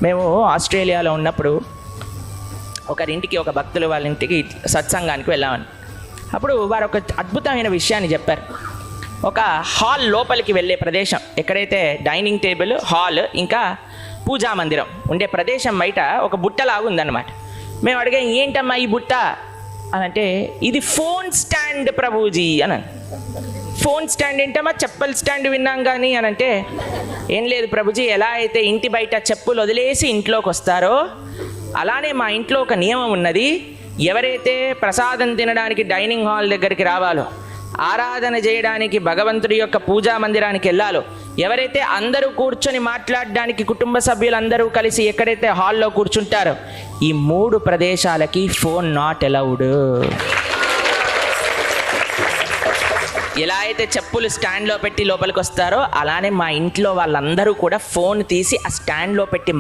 మేము ఆస్ట్రేలియాలో ఉన్నప్పుడు ఒకరింటికి, ఒక భక్తులు వాళ్ళ ఇంటికి సత్సంగానికి వెళ్ళామని. అప్పుడు వారు ఒక అద్భుతమైన విషయాన్ని చెప్పారు. ఒక హాల్ లోపలికి వెళ్ళే ప్రదేశం, ఎక్కడైతే డైనింగ్ టేబుల్, హాల్, ఇంకా పూజా మందిరం ఉండే ప్రదేశం బయట ఒక బుట్టలాగా ఉందన్నమాట. మేము అడిగాం, ఏంటమ్మా ఈ బుట్ట అని అంటే, ఇది ఫోన్ స్టాండ్ ప్రభుజీ అని. ఫోన్ స్టాండ్ ఏంటమ్మా, చెప్పుల స్టాండ్ విన్నాం కానీ అని అంటే, ఏం లేదు ప్రభుజీ, ఎలా అయితే ఇంటి బయట చెప్పులు వదిలేసి ఇంట్లోకి వస్తారో అలానే మా ఇంట్లో ఒక నియమం ఉన్నది. ఎవరైతే ప్రసాదం తినడానికి డైనింగ్ హాల్ దగ్గరికి రావాలో, ఆరాధన చేయడానికి భగవంతుడి యొక్క పూజా మందిరానికి వెళ్ళాలో, ఎవరైతే అందరూ కూర్చొని మాట్లాడడానికి కుటుంబ సభ్యులందరూ కలిసి ఎక్కడైతే హాల్లో కూర్చుంటారో, ఈ 3 ప్రదేశాలకి ఫోన్ నాట్ అలౌడ్. ఎలా అయితే చెప్పులు స్టాండ్లో పెట్టి లోపలికి వస్తారో అలానే మా ఇంట్లో వాళ్ళందరూ కూడా ఫోన్ తీసి ఆ స్టాండ్లో పెట్టి